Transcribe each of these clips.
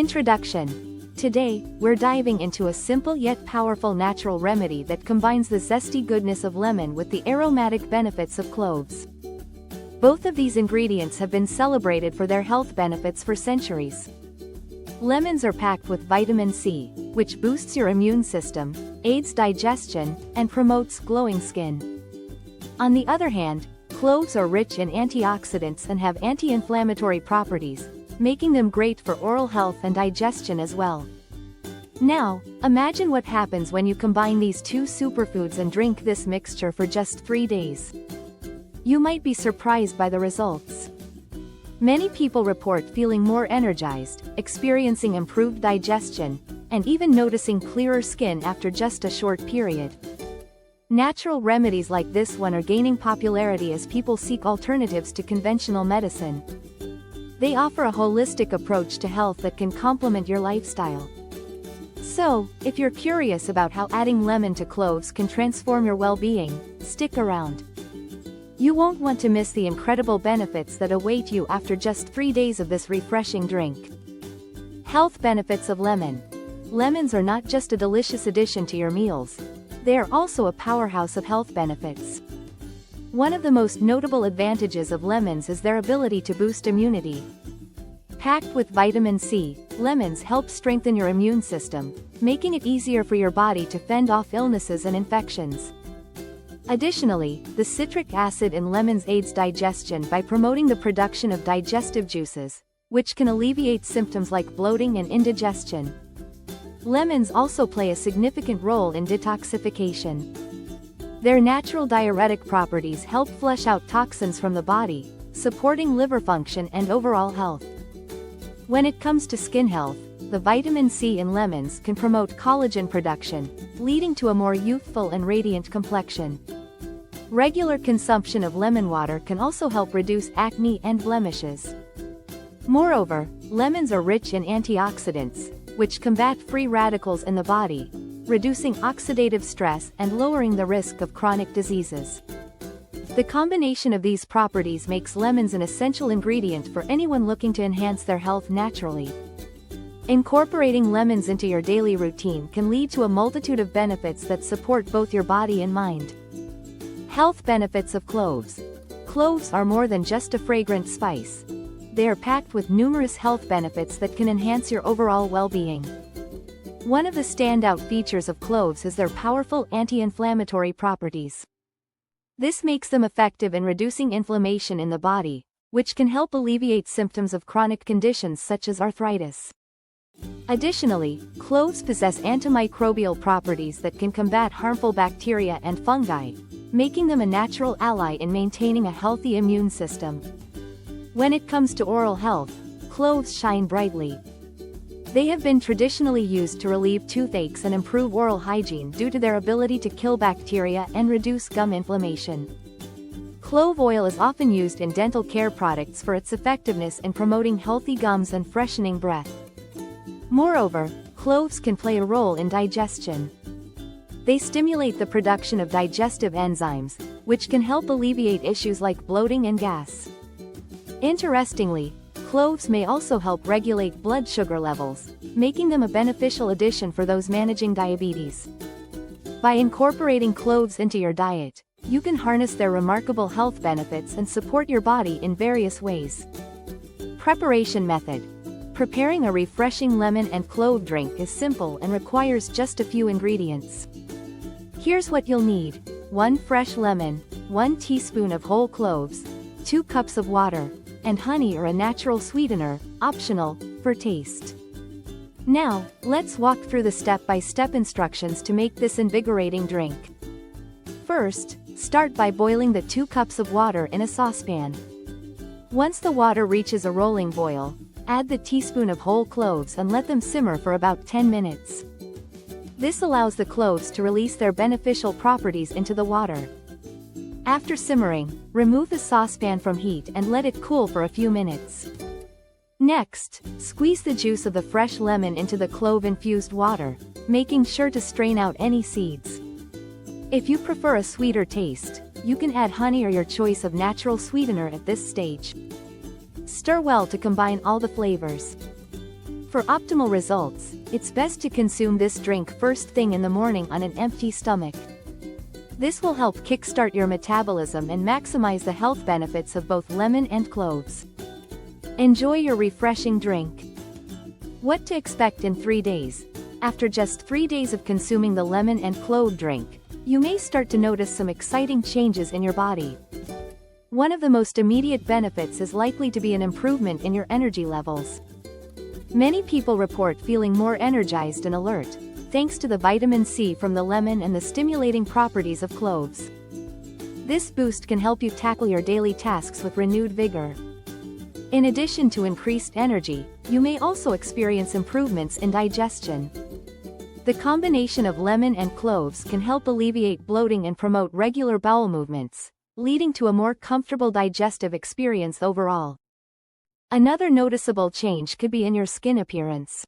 Introduction. Today, we're diving into a simple yet powerful natural remedy that combines the zesty goodness of lemon with the aromatic benefits of cloves. Both of these ingredients have been celebrated for their health benefits for centuries. Lemons are packed with vitamin C, which boosts your immune system, aids digestion, and promotes glowing skin. On the other hand, cloves are rich in antioxidants and have anti-inflammatory properties, making them great for oral health and digestion as well. Now, imagine what happens when you combine these two superfoods and drink this mixture for just 3 days. You might be surprised by the results. Many people report feeling more energized, experiencing improved digestion, and even noticing clearer skin after just a short period. Natural remedies like this one are gaining popularity as people seek alternatives to conventional medicine. They offer a holistic approach to health that can complement your lifestyle. So, if you're curious about how adding lemon to cloves can transform your well-being, stick around. You won't want to miss the incredible benefits that await you after just 3 days of this refreshing drink. Health benefits of lemon. Lemons are not just a delicious addition to your meals. They are also a powerhouse of health benefits. One of the most notable advantages of lemons is their ability to boost immunity. Packed with vitamin C, lemons help strengthen your immune system, making it easier for your body to fend off illnesses and infections. Additionally, the citric acid in lemons aids digestion by promoting the production of digestive juices, which can alleviate symptoms like bloating and indigestion. Lemons also play a significant role in detoxification. Their natural diuretic properties help flush out toxins from the body, supporting liver function and overall health. When it comes to skin health, the vitamin C in lemons can promote collagen production, leading to a more youthful and radiant complexion. Regular consumption of lemon water can also help reduce acne and blemishes. Moreover, lemons are rich in antioxidants, which combat free radicals in the body, reducing oxidative stress and lowering the risk of chronic diseases. The combination of these properties makes lemons an essential ingredient for anyone looking to enhance their health naturally. Incorporating lemons into your daily routine can lead to a multitude of benefits that support both your body and mind. Health benefits of cloves. Cloves are more than just a fragrant spice. They are packed with numerous health benefits that can enhance your overall well-being. One of the standout features of cloves is their powerful anti-inflammatory properties. This makes them effective in reducing inflammation in the body, which can help alleviate symptoms of chronic conditions such as arthritis. Additionally, cloves possess antimicrobial properties that can combat harmful bacteria and fungi, making them a natural ally in maintaining a healthy immune system. When it comes to oral health, cloves shine brightly. They have been traditionally used to relieve toothaches and improve oral hygiene due to their ability to kill bacteria and reduce gum inflammation. Clove oil is often used in dental care products for its effectiveness in promoting healthy gums and freshening breath. Moreover, cloves can play a role in digestion. They stimulate the production of digestive enzymes, which can help alleviate issues like bloating and gas. Interestingly, cloves may also help regulate blood sugar levels, making them a beneficial addition for those managing diabetes. By incorporating cloves into your diet, you can harness their remarkable health benefits and support your body in various ways. Preparation method. Preparing a refreshing lemon and clove drink is simple and requires just a few ingredients. Here's what you'll need: 1 fresh lemon, 1 teaspoon of whole cloves, 2 cups of water, and honey or a natural sweetener, optional, for taste. Now, let's walk through the step-by-step instructions to make this invigorating drink. First, start by boiling the 2 cups of water in a saucepan. Once the water reaches a rolling boil, add the teaspoon of whole cloves and let them simmer for about 10 minutes. This allows the cloves to release their beneficial properties into the water. After simmering, remove the saucepan from heat and let it cool for a few minutes. Next, squeeze the juice of the fresh lemon into the clove-infused water, making sure to strain out any seeds. If you prefer a sweeter taste, you can add honey or your choice of natural sweetener at this stage. Stir well to combine all the flavors. For optimal results, it's best to consume this drink first thing in the morning on an empty stomach. This will help kickstart your metabolism and maximize the health benefits of both lemon and cloves. Enjoy your refreshing drink. What to expect in 3 days? After just 3 days of consuming the lemon and clove drink, you may start to notice some exciting changes in your body. One of the most immediate benefits is likely to be an improvement in your energy levels. Many people report feeling more energized and alert, thanks to the vitamin C from the lemon and the stimulating properties of cloves. This boost can help you tackle your daily tasks with renewed vigor. In addition to increased energy, you may also experience improvements in digestion. The combination of lemon and cloves can help alleviate bloating and promote regular bowel movements, leading to a more comfortable digestive experience overall. Another noticeable change could be in your skin appearance.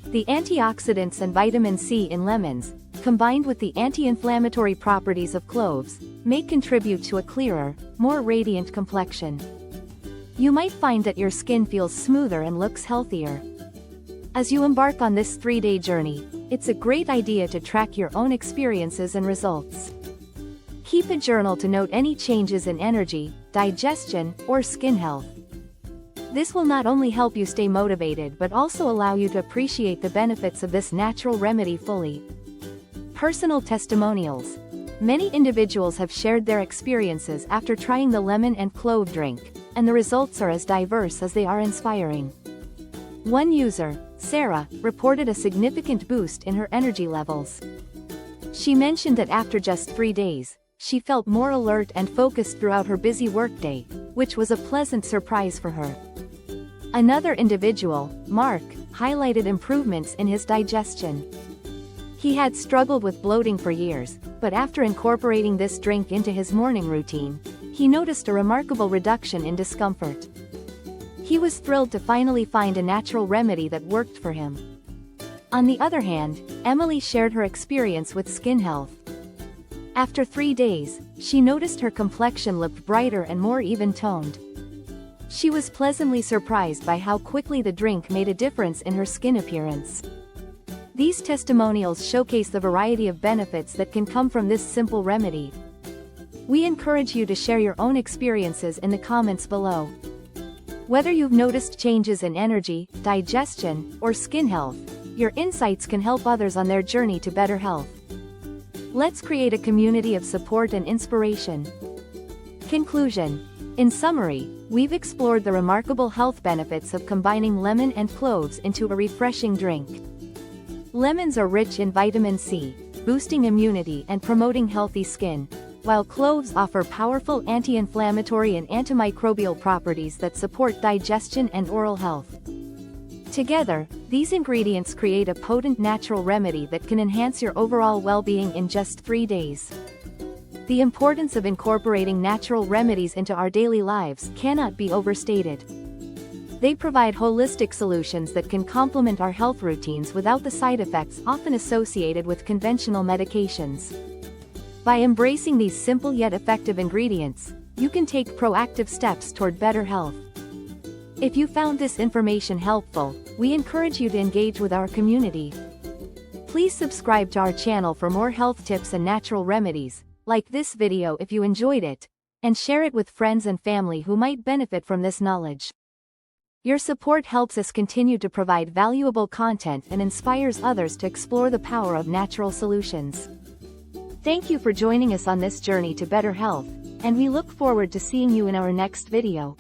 The antioxidants and vitamin C in lemons, combined with the anti-inflammatory properties of cloves, may contribute to a clearer, more radiant complexion. You might find that your skin feels smoother and looks healthier. As you embark on this 3-day journey, it's a great idea to track your own experiences and results. Keep a journal to note any changes in energy, digestion, or skin health. This will not only help you stay motivated but also allow you to appreciate the benefits of this natural remedy fully. Personal testimonials. Many individuals have shared their experiences after trying the lemon and clove drink, and the results are as diverse as they are inspiring. One user, Sarah, reported a significant boost in her energy levels. She mentioned that after just 3 days, she felt more alert and focused throughout her busy workday, which was a pleasant surprise for her. Another individual, Mark, highlighted improvements in his digestion. He had struggled with bloating for years, but after incorporating this drink into his morning routine, he noticed a remarkable reduction in discomfort. He was thrilled to finally find a natural remedy that worked for him. On the other hand, Emily shared her experience with skin health. After 3 days, she noticed her complexion looked brighter and more even-toned. She was pleasantly surprised by how quickly the drink made a difference in her skin appearance. These testimonials showcase the variety of benefits that can come from this simple remedy. We encourage you to share your own experiences in the comments below. Whether you've noticed changes in energy, digestion, or skin health, your insights can help others on their journey to better health. Let's create a community of support and inspiration. Conclusion. In summary, we've explored the remarkable health benefits of combining lemon and cloves into a refreshing drink. Lemons are rich in vitamin C, boosting immunity and promoting healthy skin, while cloves offer powerful anti-inflammatory and antimicrobial properties that support digestion and oral health. Together, these ingredients create a potent natural remedy that can enhance your overall well-being in just 3 days. The importance of incorporating natural remedies into our daily lives cannot be overstated. They provide holistic solutions that can complement our health routines without the side effects often associated with conventional medications. By embracing these simple yet effective ingredients, you can take proactive steps toward better health. If you found this information helpful, we encourage you to engage with our community. Please subscribe to our channel for more health tips and natural remedies. Like this video if you enjoyed it, and share it with friends and family who might benefit from this knowledge. Your support helps us continue to provide valuable content and inspires others to explore the power of natural solutions. Thank you for joining us on this journey to better health, and we look forward to seeing you in our next video.